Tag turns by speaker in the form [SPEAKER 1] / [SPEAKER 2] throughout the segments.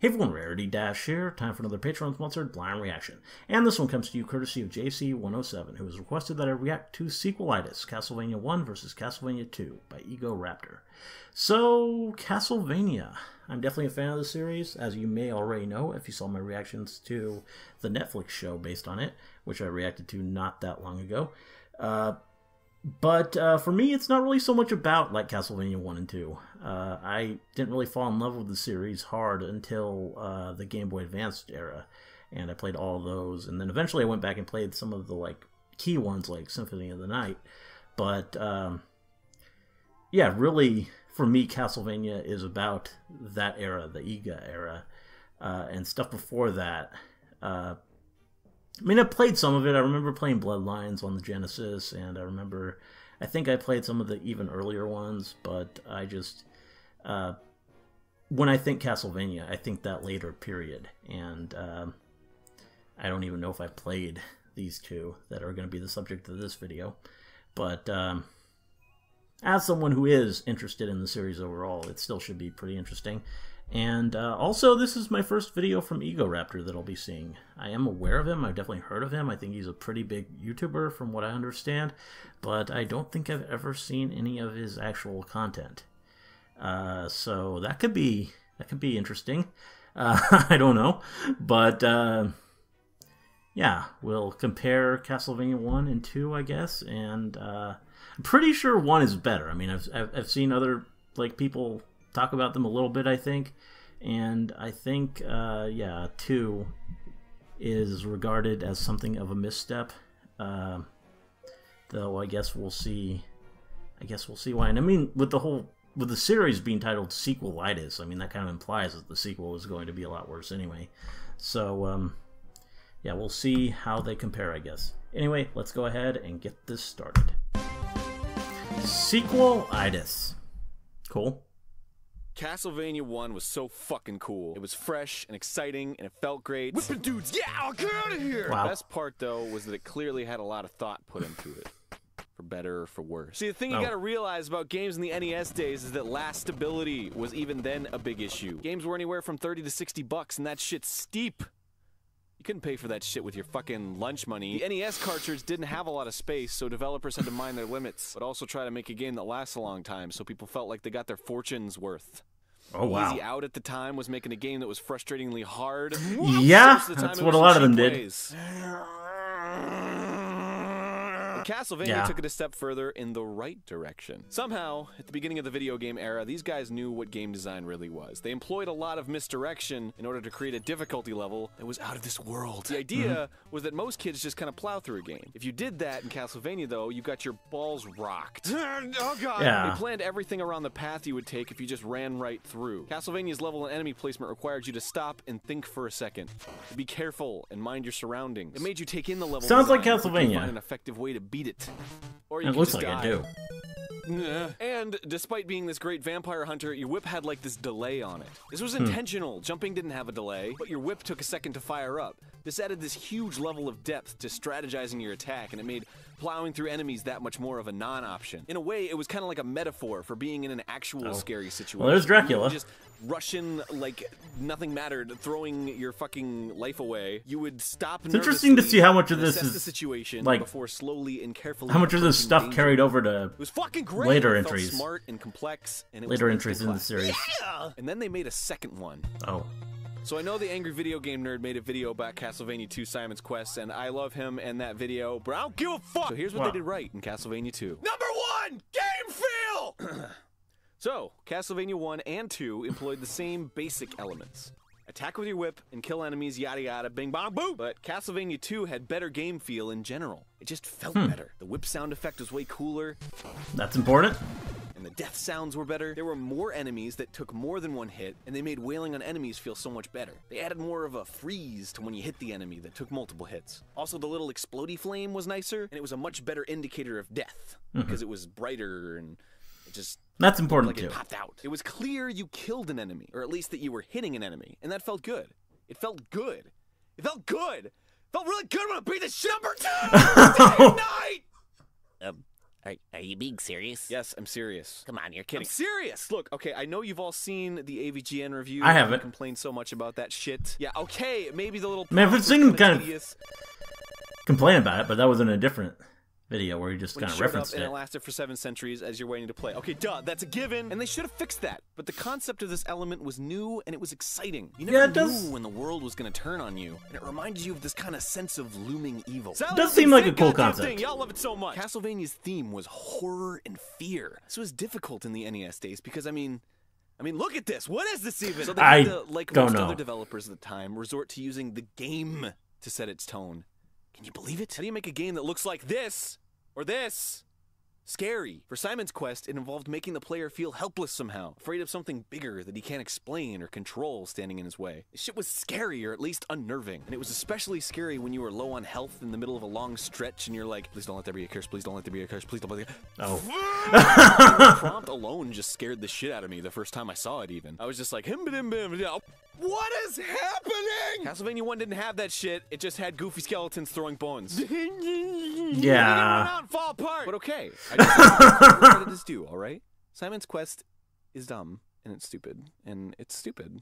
[SPEAKER 1] Hey everyone, Rarity Dash here. Time for another Patreon-sponsored blind reaction. And this one comes to you courtesy of JC107, who has requested that I react to Sequelitis, Castlevania 1 vs. Castlevania 2 by Egoraptor. So, Castlevania. I'm definitely a fan of the series, as you may already know if you saw my reactions to the Netflix show based on it, which I reacted to not that long ago. But for me, it's not really so much about like Castlevania 1 and 2. I didn't really fall in love with the series hard until the Game Boy Advance era, and I played all of those. And then eventually I went back and played some of the like key ones like Symphony of the Night. But yeah, really for me, Castlevania is about that era, the Ega era, and stuff before that. I mean, I played some of it. I remember playing Bloodlines on the Genesis, and I think I played some of the even earlier ones, but I just, when I think Castlevania, I think that later period, and I don't even know if I played these two that are going to be the subject of this video, but as someone who is interested in the series overall, it still should be pretty interesting. And also, this is my first video from Egoraptor that I'll be seeing. I am aware of him. I've definitely heard of him. I think he's a pretty big YouTuber from what I understand, but I don't think I've ever seen any of his actual content. So that could be interesting. I don't know, but yeah, we'll compare Castlevania 1 and 2, I guess, and I'm pretty sure 1 is better. I mean, I've seen other like people talk about them a little bit, I think, and I think yeah, 2 is regarded as something of a misstep, though I guess we'll see why. And I mean, with the series being titled Sequelitis, I mean, that kind of implies that the sequel is going to be a lot worse anyway. So yeah, we'll see how they compare, I guess. Anyway, let's go ahead and get this started. Sequelitis. Cool.
[SPEAKER 2] Castlevania 1 was so fucking cool. It was fresh and exciting, and it felt great. Whipping dudes, yeah, I'll get out of here!
[SPEAKER 1] Wow.
[SPEAKER 2] The best part, though, was that it clearly had a lot of thought put into it. For better or for worse. See, the thing you gotta realize about games in the NES days is that last stability was even then a big issue. Games were anywhere from 30 to 60 bucks, and that shit's steep. You couldn't pay for that shit with your fucking lunch money. The NES cartridge didn't have a lot of space, so developers had to mind their limits, but also try to make a game that lasts a long time, so people felt like they got their fortunes worth.
[SPEAKER 1] Oh, wow.
[SPEAKER 2] Easy Out at the time was making a game that was frustratingly hard.
[SPEAKER 1] Yeah, that's what a lot of them did.
[SPEAKER 2] Castlevania took it a step further in the right direction. Somehow, at the beginning of the video game era, these guys knew what game design really was. They employed a lot of misdirection in order to create a difficulty level that was out of this world. The idea was that most kids just kind of plow through a game. If you did that in Castlevania, though, you got your balls rocked. Oh god!
[SPEAKER 1] Yeah.
[SPEAKER 2] They planned everything around the path you would take if you just ran right through. Castlevania's level and enemy placement required you to stop and think for a second. Be careful and mind your surroundings. It made you take in the level.
[SPEAKER 1] Sounds like
[SPEAKER 2] design,
[SPEAKER 1] Castlevania.
[SPEAKER 2] find an effective way to beat it. Or you
[SPEAKER 1] It
[SPEAKER 2] could
[SPEAKER 1] looks
[SPEAKER 2] just
[SPEAKER 1] like
[SPEAKER 2] die.
[SPEAKER 1] I do.
[SPEAKER 2] And despite being this great vampire hunter, your whip had like this delay on it. This was intentional. Jumping didn't have a delay, but your whip took a second to fire up. This added this huge level of depth to strategizing your attack, and it made plowing through enemies that much more of a non-option. In a way, it was kind of like a metaphor for being in an actual scary situation.
[SPEAKER 1] Well, there's Dracula.
[SPEAKER 2] Just rushing like nothing mattered, throwing your fucking life away. You would stop.
[SPEAKER 1] It's interesting to see how much of this is
[SPEAKER 2] the situation
[SPEAKER 1] like
[SPEAKER 2] before slowly and carefully.
[SPEAKER 1] how much of this stuff carried over to
[SPEAKER 2] it was fucking great.
[SPEAKER 1] later
[SPEAKER 2] It felt
[SPEAKER 1] entries.
[SPEAKER 2] smart and complex, and it
[SPEAKER 1] Later
[SPEAKER 2] was
[SPEAKER 1] entries in the
[SPEAKER 2] class.
[SPEAKER 1] series.
[SPEAKER 2] Yeah! And then they made a second one.
[SPEAKER 1] Oh.
[SPEAKER 2] So I know the angry video game nerd made a video about Castlevania 2 Simon's Quest, and I love him and that video, but I don't give a fuck! So here's what they did right in Castlevania 2. Number 1! Game feel! So, Castlevania 1 and 2 employed the same basic elements. Attack with your whip and kill enemies, yada yada, bing bong boom! But Castlevania 2 had better game feel in general. It just felt better. The whip sound effect was way cooler.
[SPEAKER 1] That's important.
[SPEAKER 2] And the death sounds were better. There were more enemies that took more than one hit, and they made wailing on enemies feel so much better. They added more of a freeze to when you hit the enemy that took multiple hits. Also, the little explodey flame was nicer, and it was a much better indicator of death, because it was brighter and it just...
[SPEAKER 1] That's important
[SPEAKER 2] like
[SPEAKER 1] too.
[SPEAKER 2] It popped out. It was clear you killed an enemy, or at least that you were hitting an enemy, and that felt good. It felt good. It felt good! It felt really good when I beat the shit number 2! Day and night!
[SPEAKER 3] Are you being serious?
[SPEAKER 2] Yes, I'm serious.
[SPEAKER 3] Come on, you're kidding.
[SPEAKER 2] I'm serious! Look, okay, I know you've all seen the AVGN review.
[SPEAKER 1] I haven't.
[SPEAKER 2] Complained so much about that shit. Yeah, okay, maybe the little...
[SPEAKER 1] Man, I've seen him kind of
[SPEAKER 2] tedious.
[SPEAKER 1] complain about it, but that was in a different video where he just
[SPEAKER 2] When
[SPEAKER 1] kind
[SPEAKER 2] it
[SPEAKER 1] of
[SPEAKER 2] showed
[SPEAKER 1] referenced
[SPEAKER 2] up and
[SPEAKER 1] it.
[SPEAKER 2] it lasted for 7 centuries as you're waiting to play. Okay, duh, that's a given. And they should have fixed that. But the concept of this element was new and it was exciting. You never knew when the world was going to turn on you. And it reminded you of this kind of sense of looming evil.
[SPEAKER 1] It does seem like a cool concept.
[SPEAKER 2] Y'all love it so much. Castlevania's theme was horror and fear. This was difficult in the NES days because, I mean, look at this. What is this even? So they had to, like most other developers at the time, resort to using the game to set its tone. Can you believe it? How do you make a game that looks like this? Or this. Scary. For Simon's Quest, it involved making the player feel helpless somehow, afraid of something bigger that he can't explain or control standing in his way. This shit was scary, or at least unnerving. And it was especially scary when you were low on health in the middle of a long stretch and you're like, please don't let there be a curse, please don't let there be a curse, please don't let there be a...
[SPEAKER 1] Oh.
[SPEAKER 2] The prompt alone just scared the shit out of me the first time I saw it even. I was just like, what is happening? Castlevania 1 didn't have that shit. It just had goofy skeletons throwing bones.
[SPEAKER 1] Yeah.
[SPEAKER 2] Fall apart. But okay. What did this do, alright? Simon's Quest is dumb, and it's stupid, and it's stupid,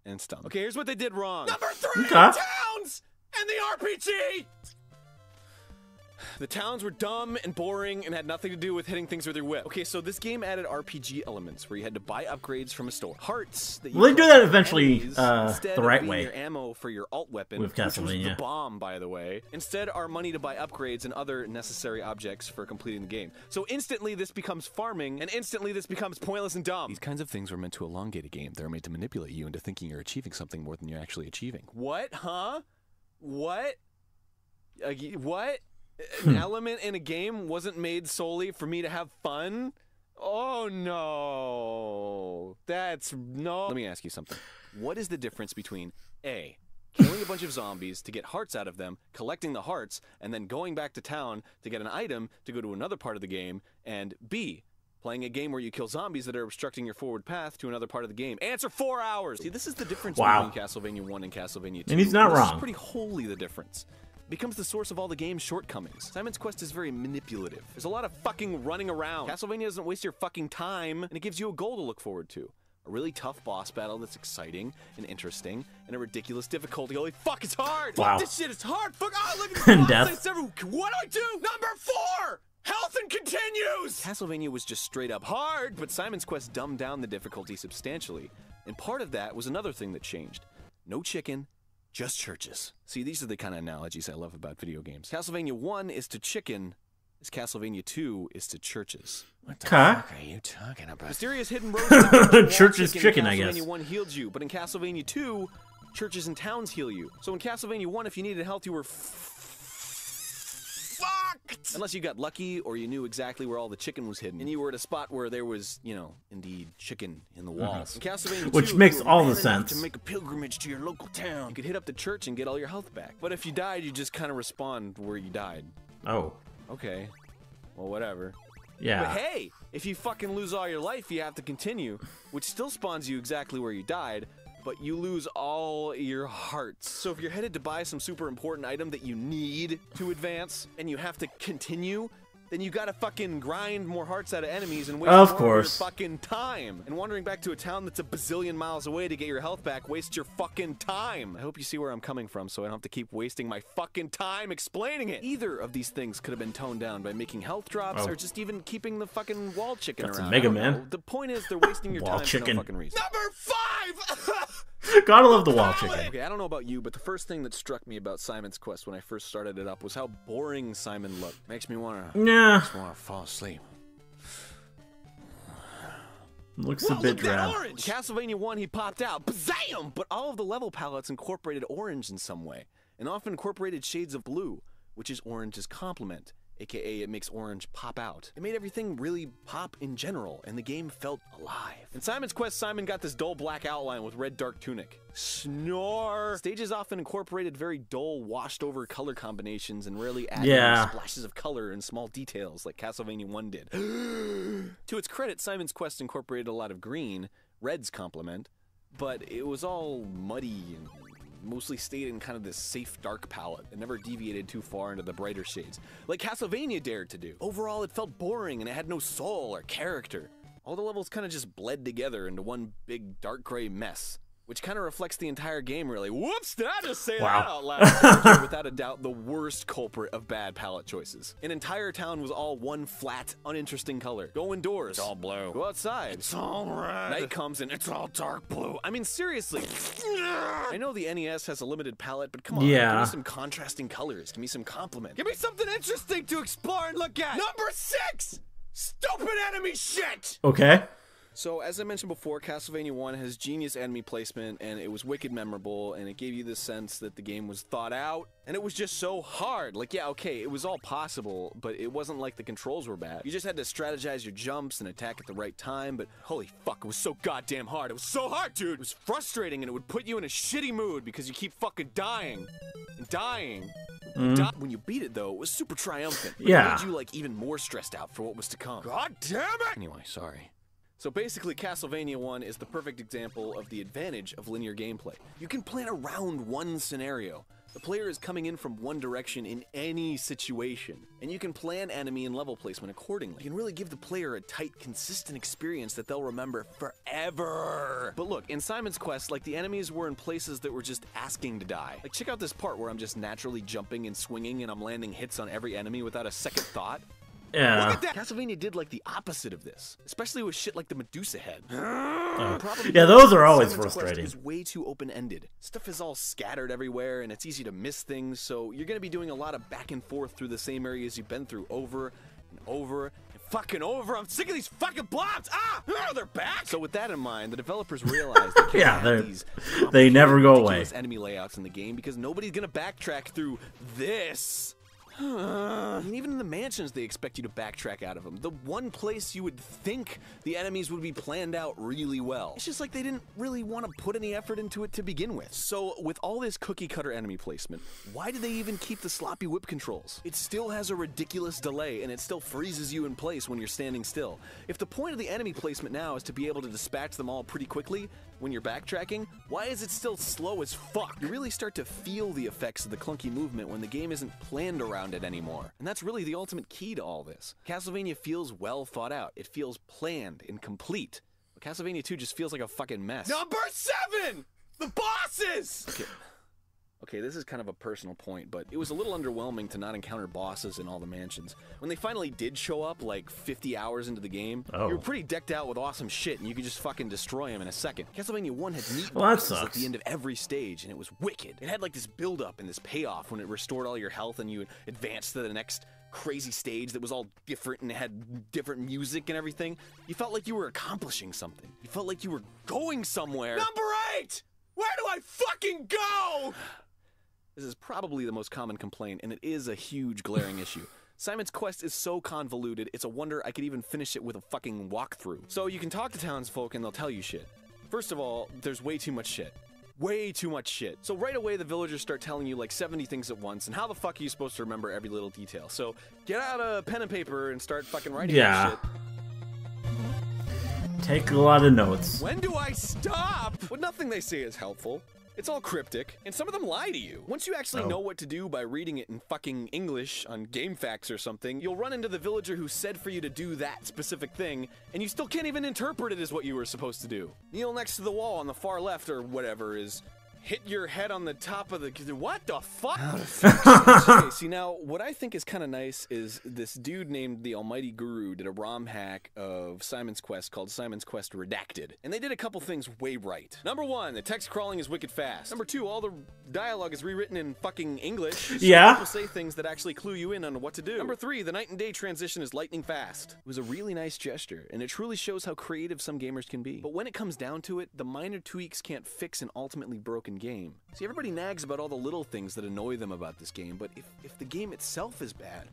[SPEAKER 2] and it's dumb. Okay, here's what they did wrong. Number 3, towns and the RPG! The towns were dumb and boring and had nothing to do with hitting things with your whip. Okay, so this game added RPG elements where you had to buy upgrades from a store. Hearts that you
[SPEAKER 1] Well, they do that eventually the right way.
[SPEAKER 2] Your ammo for your alt weapon,
[SPEAKER 1] with Castlevania.
[SPEAKER 2] which was the bomb, by the way. Instead are money to buy upgrades and other necessary objects for completing the game. So instantly this becomes farming, and instantly this becomes pointless and dumb. These kinds of things were meant to elongate a game. They're made to manipulate you into thinking you're achieving something more than you're actually achieving. What? Huh? What? What? An element in a game wasn't made solely for me to have fun? Oh no. That's no. Let me ask you something. What is the difference between A, killing a bunch of zombies to get hearts out of them, collecting the hearts, and then going back to town to get an item to go to another part of the game, and B, playing a game where you kill zombies that are obstructing your forward path to another part of the game? Answer 4 hours. See, this is the difference between Castlevania 1 and Castlevania 2.
[SPEAKER 1] And he's not wrong.
[SPEAKER 2] This is pretty wholly the difference. Becomes the source of all the game's shortcomings. Simon's Quest is very manipulative. There's a lot of fucking running around. Castlevania doesn't waste your fucking time, and it gives you a goal to look forward to. A really tough boss battle that's exciting and interesting, and a ridiculous difficulty. Holy fuck, it's hard!
[SPEAKER 1] Wow.
[SPEAKER 2] Fuck, this shit is hard! Fuck, oh, look at
[SPEAKER 1] And
[SPEAKER 2] this
[SPEAKER 1] death.
[SPEAKER 2] What do? Number 4! Health and continues! Castlevania was just straight up hard, but Simon's Quest dumbed down the difficulty substantially. And part of that was another thing that changed. No chicken, just churches. See, these are the kind of analogies I love about video games. Castlevania 1 is to chicken, as Castlevania 2 is to churches.
[SPEAKER 3] What the fuck are you talking about?
[SPEAKER 2] Mysterious hidden roads.
[SPEAKER 1] Church is chicken, I guess.
[SPEAKER 2] Castlevania 1 healed you, but in Castlevania 2, churches and towns heal you. So in Castlevania 1, if you needed health, you were fucked! Unless you got lucky or you knew exactly where all the chicken was hidden, and you were at a spot where there was, you know, indeed chicken in the walls. In Castlevania 2,
[SPEAKER 1] which makes
[SPEAKER 2] you were
[SPEAKER 1] all the
[SPEAKER 2] man enough
[SPEAKER 1] sense.
[SPEAKER 2] to make a pilgrimage to your local town. You could hit up the church and get all your health back. But if you died, you just kind of respawn where you died.
[SPEAKER 1] Oh.
[SPEAKER 2] Okay. Well, whatever.
[SPEAKER 1] Yeah.
[SPEAKER 2] But hey, if you fucking lose all your life, you have to continue, which still spawns you exactly where you died, but you lose all your hearts. So if you're headed to buy some super important item that you need to advance, and you have to continue, then you gotta fucking grind more hearts out of enemies and waste more of your fucking time. And wandering back to a town that's a bazillion miles away to get your health back wastes your fucking time. I hope you see where I'm coming from so I don't have to keep wasting my fucking time explaining it. Either of these things could have been toned down by making health drops or just even keeping the fucking wall chicken around.
[SPEAKER 1] Mega Man.
[SPEAKER 2] The point is they're wasting your time for no fucking reason. Number 5!
[SPEAKER 1] Gotta love the wall chicken.
[SPEAKER 2] Okay, I don't know about you, but the first thing that struck me about Simon's Quest when I first started it up was how boring Simon looked. Makes me wanna fall asleep.
[SPEAKER 1] Looks a bit drab.
[SPEAKER 2] Orange! Castlevania 1, he popped out. Bzam! But all of the level palettes incorporated orange in some way, and often incorporated shades of blue, which is orange's complement. AKA, it makes orange pop out. It made everything really pop in general, and the game felt alive. In Simon's Quest, Simon got this dull black outline with red dark tunic. Snore! Stages often incorporated very dull, washed-over color combinations and rarely added splashes of color and small details like Castlevania 1 did. To its credit, Simon's Quest incorporated a lot of green, red's complement, but it was all muddy and mostly stayed in kind of this safe dark palette and never deviated too far into the brighter shades, like Castlevania dared to do. Overall, it felt boring and it had no soul or character. All the levels kind of just bled together into one big dark gray mess, which kind of reflects the entire game, really. Whoops, did I just say that out loud? Without a doubt, the worst culprit of bad palette choices. An entire town was all one flat, uninteresting color. Go indoors.
[SPEAKER 3] It's all blue.
[SPEAKER 2] Go outside.
[SPEAKER 3] It's all red.
[SPEAKER 2] Night comes and it's all dark blue. I mean, seriously. I know the NES has a limited palette, but come on. Give me some contrasting colors. Give me some complement. Give me something interesting to explore and look at. Number 6! Stupid enemy shit!
[SPEAKER 1] Okay.
[SPEAKER 2] So, as I mentioned before, Castlevania 1 has genius enemy placement, and it was wicked memorable, and it gave you the sense that the game was thought out, and it was just so hard. Like, yeah, okay, it was all possible, but it wasn't like the controls were bad. You just had to strategize your jumps and attack at the right time, but holy fuck, it was so goddamn hard. It was so hard, dude! It was frustrating, and it would put you in a shitty mood because you keep fucking dying. And dying. When you beat it, though, it was super triumphant. But it made you, like, even more stressed out for what was to come. God damn it! Anyway, sorry. So basically, Castlevania 1 is the perfect example of the advantage of linear gameplay. You can plan around one scenario. The player is coming in from one direction in any situation, and you can plan enemy and level placement accordingly. You can really give the player a tight, consistent experience that they'll remember forever. But look, in Simon's Quest, like, the enemies were in places that were just asking to die. Like, check out this part where I'm just naturally jumping and swinging and I'm landing hits on every enemy without a second thought.
[SPEAKER 1] Yeah.
[SPEAKER 2] Look at that! Castlevania did like the opposite of this, especially with shit like the Medusa head.
[SPEAKER 1] Yeah, those are always frustrating.
[SPEAKER 2] It's way too open-ended. Stuff is all scattered everywhere, and it's easy to miss things, so you're gonna be doing a lot of back and forth through the same areas you've been through over and over and fucking over. I'm sick of these fucking blobs! Ah! They're back! So with that in mind, the developers realized they can't have these
[SPEAKER 1] they never go away.
[SPEAKER 2] enemy layouts in the game because nobody's gonna backtrack through this. I mean, even in the mansions, they expect you to backtrack out of them. The one place you would think the enemies would be planned out really well. It's just like they didn't really want to put any effort into it to begin with. So, with all this cookie-cutter enemy placement, why did they even keep the sloppy whip controls? It still has a ridiculous delay, and it still freezes you in place when you're standing still. If the point of the enemy placement now is to be able to dispatch them all pretty quickly when you're backtracking, why is it still slow as fuck? You really start to feel the effects of the clunky movement when the game isn't planned around it anymore. And that's really the ultimate key to all this. Castlevania feels well thought out. It feels planned and complete. But Castlevania 2 just feels like a fucking mess. Number 7! The bosses! Okay, this is kind of a personal point, but it was a little underwhelming to not encounter bosses in all the mansions. When they finally did show up, like 50 hours into the game, you were pretty decked out with awesome shit, and you could just fucking destroy them in a second. Castlevania 1 had neat bosses at the end of every stage, and it was wicked. It had like this build-up and this payoff when it restored all your health and you advanced to the next crazy stage that was all different and had different music and everything. You felt like you were accomplishing something. You felt like you were going somewhere. Number 8! Where do I fucking go? This is probably the most common complaint, and it is a huge glaring issue. Simon's Quest is so convoluted, it's a wonder I could even finish it with a fucking walkthrough. So you can talk to townsfolk and they'll tell you shit. First of all, there's way too much shit. Way too much shit. So right away the villagers start telling you like 70 things at once, and how the fuck are you supposed to remember every little detail? So get out a pen and paper and start fucking writing that shit.
[SPEAKER 1] Take a lot of notes.
[SPEAKER 2] When do I stop? Well, nothing they say is helpful. It's all cryptic, and some of them lie to you. Once you actually know what to do by reading it in fucking English on GameFAQs or something, you'll run into the villager who said for you to do that specific thing, and you still can't even interpret it as what you were supposed to do. Kneel next to the wall on the far left or whatever is... hit your head on the top of the... What the fuck? Okay, see now, what I think is kind of nice is this dude named the Almighty Guru did a ROM hack of Simon's Quest called Simon's Quest Redacted. And they did a couple things way right. Number 1, the text crawling is wicked fast. Number 2, all the dialogue is rewritten in fucking English. So people say things that actually clue you in on what to do. Number 3, the night and day transition is lightning fast. It was a really nice gesture, and it truly shows how creative some gamers can be. But when it comes down to it, the minor tweaks can't fix an ultimately broken game. See, everybody nags about all the little things that annoy them about this game, but if the game itself is bad,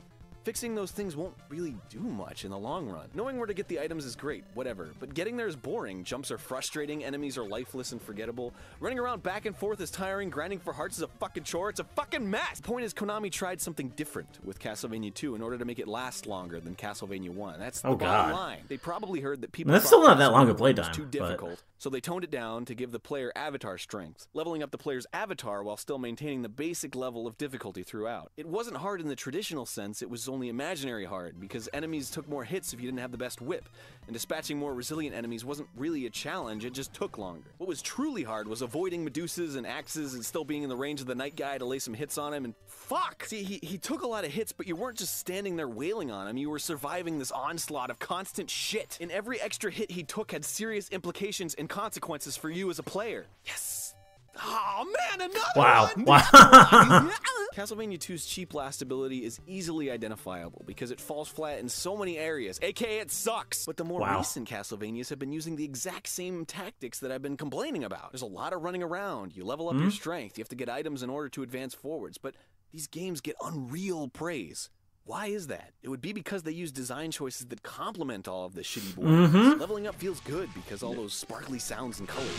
[SPEAKER 2] fixing those things won't really do much in the long run. Knowing where to get the items is great, whatever, but getting there is boring. Jumps are frustrating, enemies are lifeless and forgettable. Running around back and forth is tiring, grinding for hearts is a fucking chore, it's a fucking mess! The point is, Konami tried something different with Castlevania 2 in order to make it last longer than Castlevania 1. That's the bottom line. They probably heard that people
[SPEAKER 1] that's still not that long a
[SPEAKER 2] was
[SPEAKER 1] playtime.
[SPEAKER 2] too difficult, so they toned it down to give the player avatar strength, leveling up the player's avatar while still maintaining the basic level of difficulty throughout. It wasn't hard in the traditional sense, it was only imaginary hard, because enemies took more hits if you didn't have the best whip, and dispatching more resilient enemies wasn't really a challenge, it just took longer. What was truly hard was avoiding Medusas and axes and still being in the range of the night guy to lay some hits on him, and fuck! See, he took a lot of hits, but you weren't just standing there wailing on him, you were surviving this onslaught of constant shit, and every extra hit he took had serious implications and consequences for you as a player. Yes! Oh man, another one!
[SPEAKER 1] Wow.
[SPEAKER 2] Castlevania 2's cheap last ability is easily identifiable because it falls flat in so many areas, aka it sucks. But the more recent Castlevanias have been using the exact same tactics that I've been complaining about. There's a lot of running around, you level up your strength, you have to get items in order to advance forwards, but these games get unreal praise. Why is that? It would be because they use design choices that complement all of this shitty boring. Leveling up feels good because all those sparkly sounds and colors.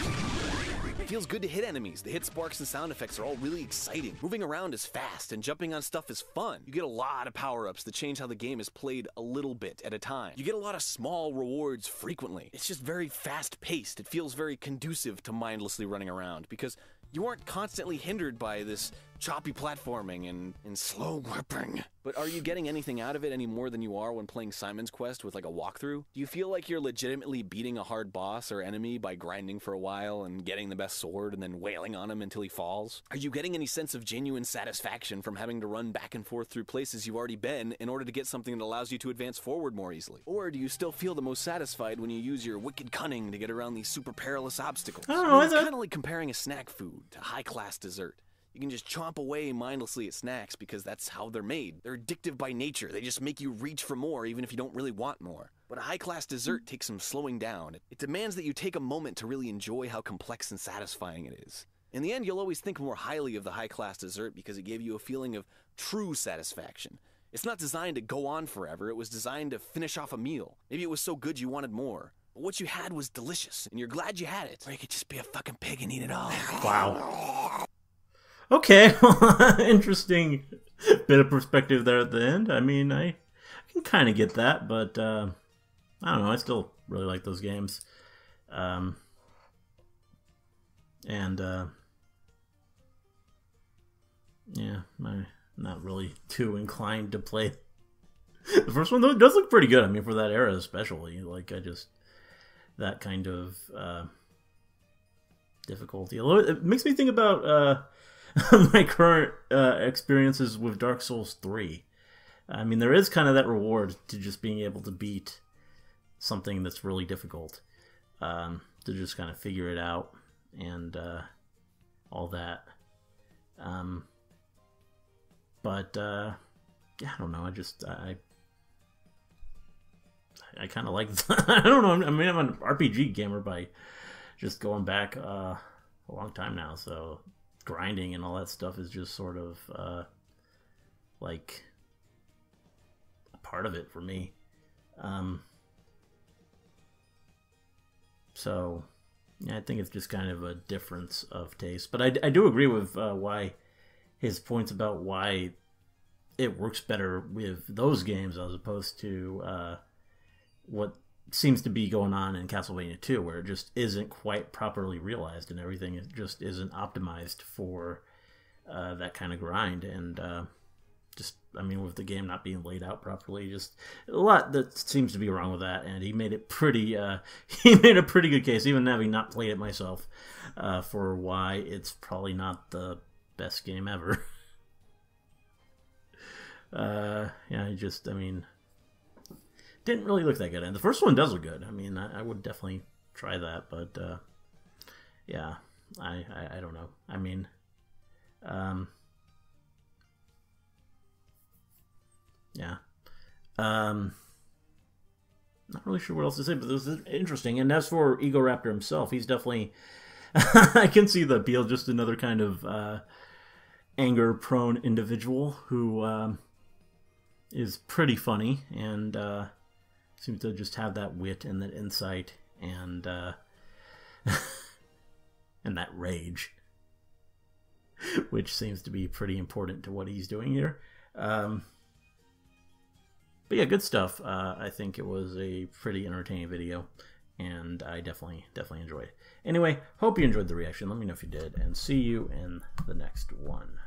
[SPEAKER 2] It feels good to hit enemies. The hit sparks and sound effects are all really exciting. Moving around is fast, and jumping on stuff is fun. You get a lot of power-ups that change how the game is played a little bit at a time. You get a lot of small rewards frequently. It's just very fast-paced. It feels very conducive to mindlessly running around because you aren't constantly hindered by this choppy platforming and slow gripping. But are you getting anything out of it any more than you are when playing Simon's Quest with like a walkthrough? Do you feel like you're legitimately beating a hard boss or enemy by grinding for a while and getting the best sword and then wailing on him until he falls? Are you getting any sense of genuine satisfaction from having to run back and forth through places you've already been in order to get something that allows you to advance forward more easily? Or do you still feel the most satisfied when you use your wicked cunning to get around these super perilous obstacles?
[SPEAKER 1] I don't know,
[SPEAKER 2] It's kind of like comparing a snack food to high-class dessert. You can just chomp away mindlessly at snacks because that's how they're made. They're addictive by nature. They just make you reach for more even if you don't really want more. But a high-class dessert takes some slowing down. It demands that you take a moment to really enjoy how complex and satisfying it is. In the end, you'll always think more highly of the high-class dessert because it gave you a feeling of true satisfaction. It's not designed to go on forever. It was designed to finish off a meal. Maybe it was so good you wanted more. But what you had was delicious, and you're glad you had it. Or you could just be a fucking pig and eat it all.
[SPEAKER 1] Wow. Okay, interesting bit of perspective there at the end. I mean, I can kind of get that, but I don't know. I still really like those games. Yeah, I'm not really too inclined to play the first one, though. It does look pretty good. I mean, for that era especially. Like, that kind of difficulty. It makes me think about my current experiences with Dark Souls 3. I mean, there is kind of that reward to just being able to beat something that's really difficult. To just kind of figure it out and all that. But yeah, I don't know. I kind of like I don't know. I mean, I'm an RPG gamer by just going back a long time now, so grinding and all that stuff is just sort of like a part of it for me. So yeah, I think it's just kind of a difference of taste. But I do agree with why his points about why it works better with those games as opposed to what seems to be going on in Castlevania 2, where it just isn't quite properly realized and everything just isn't optimized for that kind of grind. And just, I mean, with the game not being laid out properly, just a lot that seems to be wrong with that. And he made it pretty, he made a pretty good case, even having not played it myself, for why it's probably not the best game ever. Yeah, I mean, didn't really look that good. And the first one does look good. I mean, I would definitely try that, but yeah, I don't know. I mean, yeah. Not really sure what else to say, but this is interesting. And as for Egoraptor himself, he's definitely I can see the appeal, just another kind of anger-prone individual who is pretty funny, and seems to just have that wit and that insight and and that rage, which seems to be pretty important to what he's doing here. But yeah, good stuff. I think it was a pretty entertaining video, and I definitely enjoyed it. Anyway, hope you enjoyed the reaction. Let me know if you did, and see you in the next one.